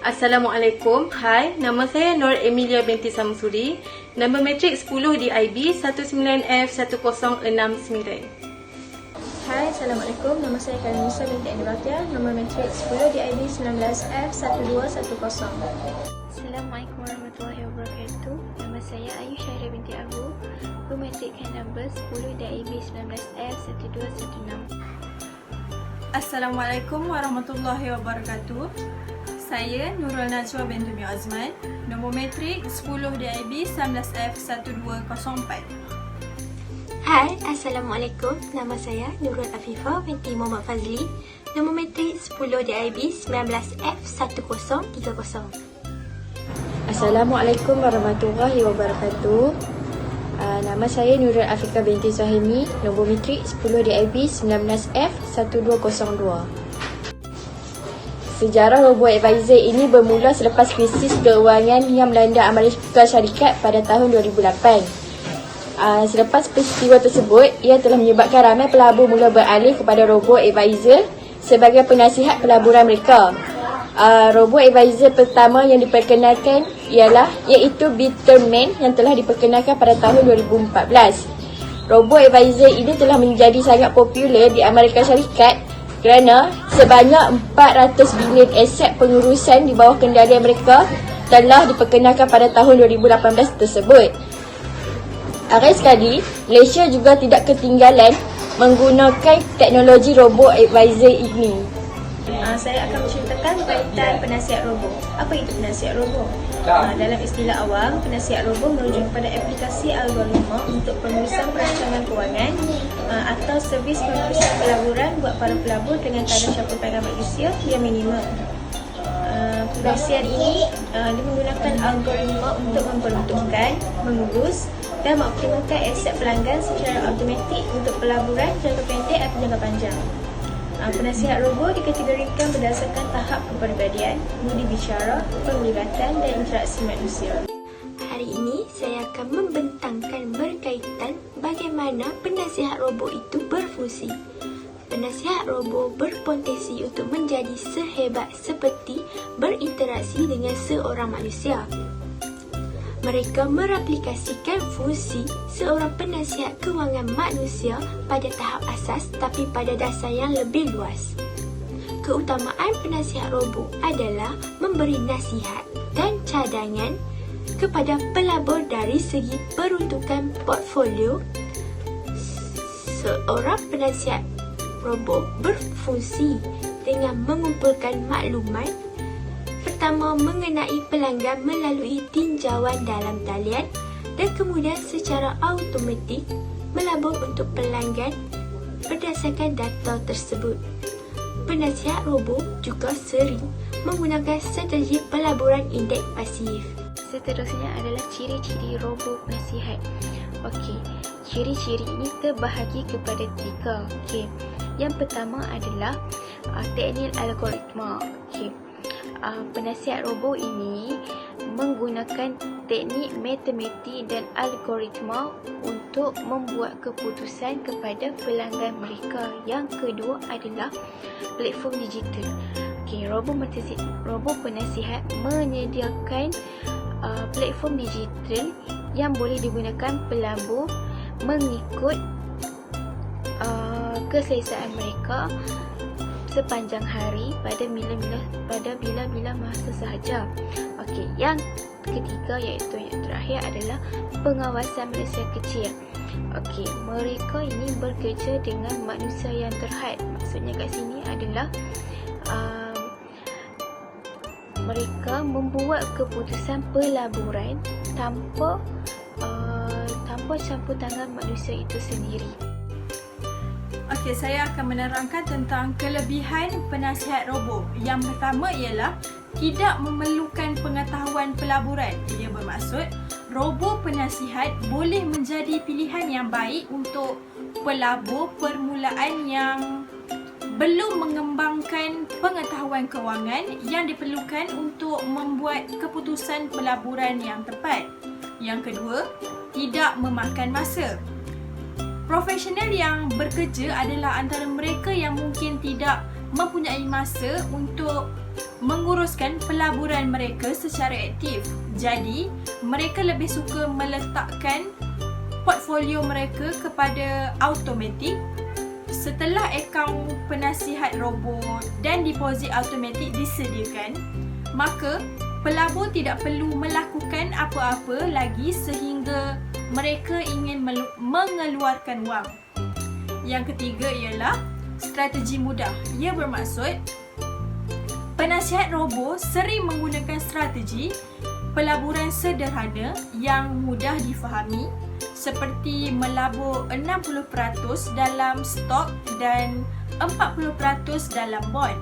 Assalamualaikum. Hai, nama saya Nur Emilia binti Samsuri. Nombor matrik 10 di IB 19F1069. Hai, Assalamualaikum. Nama saya Kalnisa binti Aniratia. Nombor matrik 10 di IB 19F1210. Assalamualaikum warahmatullahi wabarakatuh. Nama saya Ayu Syahira binti Abu. Pemetrikkan nombor 10 di IB 19F1216. Assalamualaikum warahmatullahi wabarakatuh. Saya Nurul Najwa binti Mio Azman. Nombor matrik 10 DIB 19F1204. Hai, Assalamualaikum. Nama saya Nurul Afifah binti Muhammad Fazli. Nombor matrik 10 DIB 19F1030. Assalamualaikum warahmatullahi wabarakatuh. Nama saya Nurul Afika binti Suhaimi. Nombor matrik 10 DIB 19F1202. Sejarah robo-advisor ini bermula selepas krisis keuangan yang melanda Amerika Syarikat pada tahun 2008. Selepas peristiwa tersebut, ia telah menyebabkan ramai pelabur mula beralih kepada robo-advisor sebagai penasihat pelaburan mereka. Robo-advisor pertama yang diperkenalkan iaitu Bitterman yang telah diperkenalkan pada tahun 2014. Robo-advisor ini telah menjadi sangat popular di Amerika Syarikat kerana sebanyak 400 bilion aset pengurusan di bawah kendali mereka telah diperkenalkan pada tahun 2018 tersebut. Akhir sekali, Malaysia juga tidak ketinggalan menggunakan teknologi robo-advisor ini. Saya akan menceritakan berkaitan penasihat robo. Apa itu penasihat robo? Dalam istilah awam, penasihat robo merujuk kepada aplikasi algoritma untuk pengurusan perancangan kewangan atau servis pengurusan pelaburan buat para pelabur dengan kadar cakupan manusia yang minimum. Penasihat ini dia menggunakan algoritma untuk memperuntukkan, mengurus dan mengoptimalkan aset pelanggan secara automatik untuk pelaburan jangka pendek atau jangka panjang. Penasihat robo dikategorikan berdasarkan tahap kepribadian, budi bicara, penglibatan dan interaksi manusia. Hari ini saya akan membentangkan berkaitan bagaimana penasihat robo itu berfungsi. Penasihat robo berpotensi untuk menjadi sehebat seperti berinteraksi dengan seorang manusia. Mereka mereplikasikan fungsi seorang penasihat kewangan manusia pada tahap asas tapi pada dasar yang lebih luas. Keutamaan penasihat robo adalah memberi nasihat dan cadangan kepada pelabur dari segi peruntukan portfolio. Seorang penasihat robo berfungsi dengan mengumpulkan maklumat pertama mengenai pelanggan melalui tinjauan dalam talian dan kemudian secara automatik melabur untuk pelanggan berdasarkan data tersebut. Penasihat robo juga sering menggunakan strategi pelaburan indeks pasif. Seterusnya adalah ciri-ciri robo penasihat. Okey, ciri-ciri ini terbahagi kepada 3. Okey. Yang pertama adalah teknik algoritma. Okey. Penasihat robo ini menggunakan teknik matematik dan algoritma untuk membuat keputusan kepada pelanggan mereka. Yang kedua adalah platform digital. Okey, robo penasihat menyediakan platform digital yang boleh digunakan pelabur mengikut keselesaan mereka sepanjang hari pada bila-bila masa sahaja. Okey, yang ketiga iaitu yang terakhir adalah pengawasan manusia kecil. Okey, mereka ini bekerja dengan manusia yang terhad. Maksudnya kat sini adalah mereka membuat keputusan pelaburan tanpa campur tangan manusia itu sendiri. Okey, saya akan menerangkan tentang kelebihan penasihat robo. Yang pertama ialah tidak memerlukan pengetahuan pelaburan. Ia bermaksud robo penasihat boleh menjadi pilihan yang baik untuk pelabur permulaan yang belum mengembangkan pengetahuan kewangan yang diperlukan untuk membuat keputusan pelaburan yang tepat. Yang kedua, tidak memakan masa. Profesional yang bekerja adalah antara mereka yang mungkin tidak mempunyai masa untuk menguruskan pelaburan mereka secara aktif. Jadi, mereka lebih suka meletakkan portfolio mereka kepada automatik. Setelah akaun penasihat robo dan deposit automatik disediakan, maka pelabur tidak perlu melakukan apa-apa lagi sehingga mereka ingin mengeluarkan wang. Yang ketiga ialah strategi mudah. Ia bermaksud penasihat robo sering menggunakan strategi pelaburan sederhana yang mudah difahami seperti melabur 60% dalam stok dan 40% dalam bond.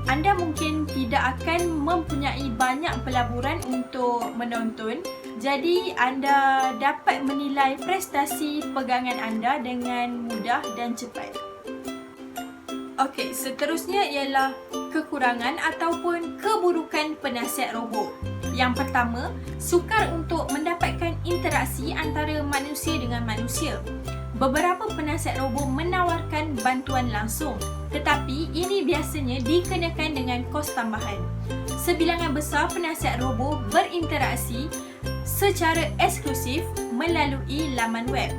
Anda mungkin tidak akan mempunyai banyak pelaburan untuk menonton, jadi anda dapat menilai prestasi pegangan anda dengan mudah dan cepat. Okey, seterusnya ialah kekurangan ataupun keburukan penasihat robo. Yang pertama, sukar untuk mendapatkan interaksi antara manusia dengan manusia. Beberapa penasihat robo menawarkan bantuan langsung, tetapi ini biasanya dikenakan dengan kos tambahan. Sebilangan besar penasihat robo berinteraksi secara eksklusif melalui laman web.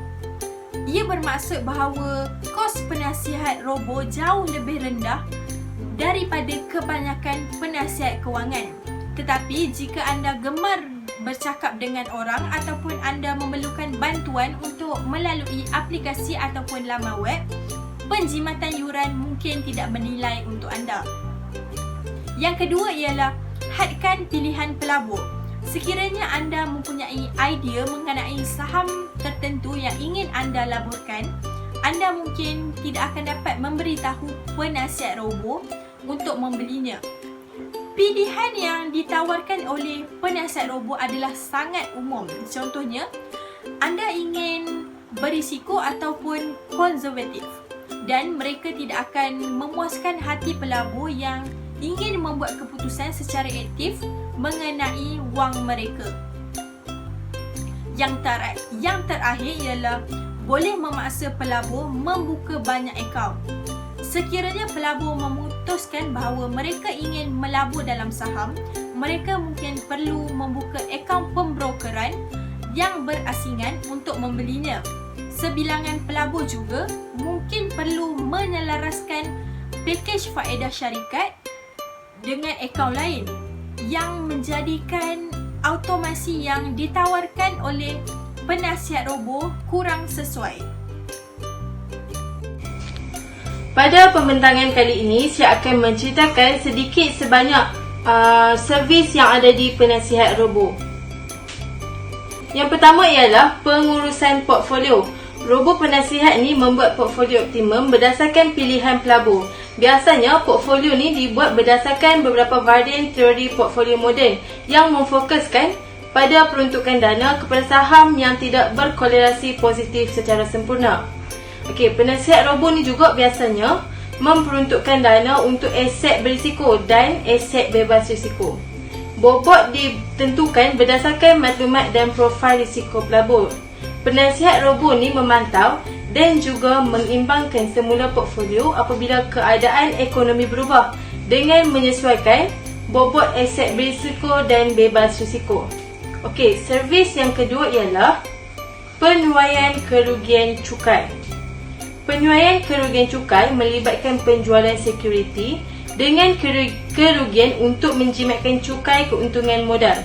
Ia bermaksud bahawa kos penasihat robo jauh lebih rendah daripada kebanyakan penasihat kewangan. Tetapi jika anda gemar bercakap dengan orang ataupun anda memerlukan bantuan untuk melalui aplikasi ataupun laman web, penjimatan yuran mungkin tidak bernilai untuk anda. Yang kedua ialah hadkan pilihan pelabur. Sekiranya anda mempunyai idea mengenai saham tertentu yang ingin anda laburkan, anda mungkin tidak akan dapat memberitahu penasihat robo untuk membelinya. Pilihan yang ditawarkan oleh penasihat robo adalah sangat umum. Contohnya, anda ingin berisiko ataupun konservatif dan mereka tidak akan memuaskan hati pelabur yang ingin membuat keputusan secara aktif mengenai wang mereka. Yang terakhir ialah boleh memaksa pelabur membuka banyak akaun. Sekiranya pelabur memutuskan bahawa mereka ingin melabur dalam saham, mereka mungkin perlu membuka akaun pembrokeran yang berasingan untuk membelinya. Sebilangan pelabur juga mungkin perlu menyelaraskan pakej faedah syarikat dengan akaun lain yang menjadikan automasi yang ditawarkan oleh penasihat robo kurang sesuai. Pada pembentangan kali ini, saya akan menceritakan sedikit sebanyak servis yang ada di penasihat robo. Yang pertama ialah pengurusan portfolio. Robo penasihat ni membuat portfolio optimum berdasarkan pilihan pelabur. Biasanya, portfolio ni dibuat berdasarkan beberapa varian teori portfolio moden yang memfokuskan pada peruntukan dana kepada saham yang tidak berkorelasi positif secara sempurna. Okey, penasihat robo ni juga biasanya memperuntukkan dana untuk aset berisiko dan aset bebas risiko. Bobot ditentukan berdasarkan maklumat dan profil risiko pelabur. Penasihat robo ni memantau dan juga mengimbangkan semula portfolio apabila keadaan ekonomi berubah dengan menyesuaikan bobot aset berisiko dan bebas risiko. Okey, servis yang kedua ialah penuaian kerugian cukai. Penuaian kerugian cukai melibatkan penjualan sekuriti dengan kerugian untuk menjimatkan cukai keuntungan modal.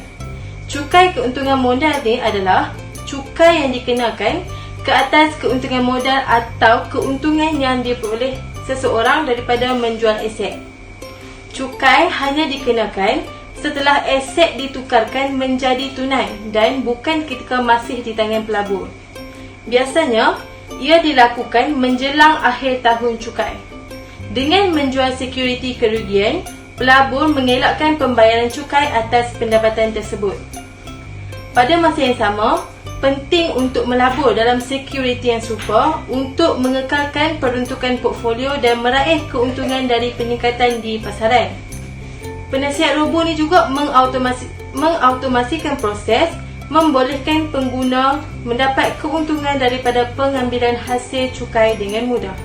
Cukai keuntungan modal ni adalah cukai yang dikenakan ke atas keuntungan modal atau keuntungan yang diperoleh seseorang daripada menjual aset. Cukai hanya dikenakan setelah aset ditukarkan menjadi tunai dan bukan ketika masih di tangan pelabur. Biasanya, ia dilakukan menjelang akhir tahun cukai. Dengan menjual sekuriti kerugian, pelabur mengelakkan pembayaran cukai atas pendapatan tersebut. Pada masa yang sama, penting untuk melabur dalam sekuriti yang serupa untuk mengekalkan peruntukan portfolio dan meraih keuntungan dari peningkatan di pasaran. Penasihat robo ni juga mengautomasikan proses membolehkan pengguna mendapat keuntungan daripada pengambilan hasil cukai dengan mudah.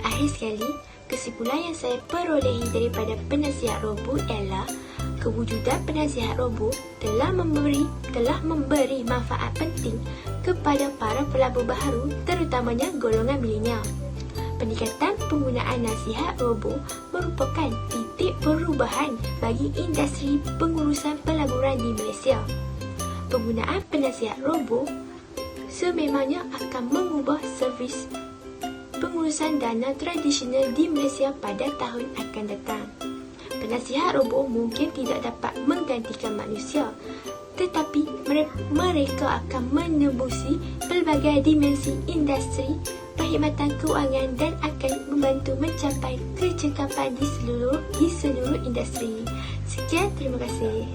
Akhir sekali, kesimpulan yang saya perolehi daripada penasihat robo ialah kewujudan penasihat robo telah memberi manfaat penting kepada para pelabur baharu, terutamanya golongan milenial. Peningkatan penggunaan nasihat robo merupakan titik perubahan bagi industri pengurusan pelaburan di Malaysia. Penggunaan penasihat robo sememangnya akan mengubah servis pengurusan dana tradisional di Malaysia pada tahun akan datang. Penasihat robo mungkin tidak dapat menggantikan manusia, tetapi mereka akan menembusi pelbagai dimensi industri perkhidmatan kewangan dan akan membantu mencapai kecekapan di seluruh industri. Sekian, terima kasih.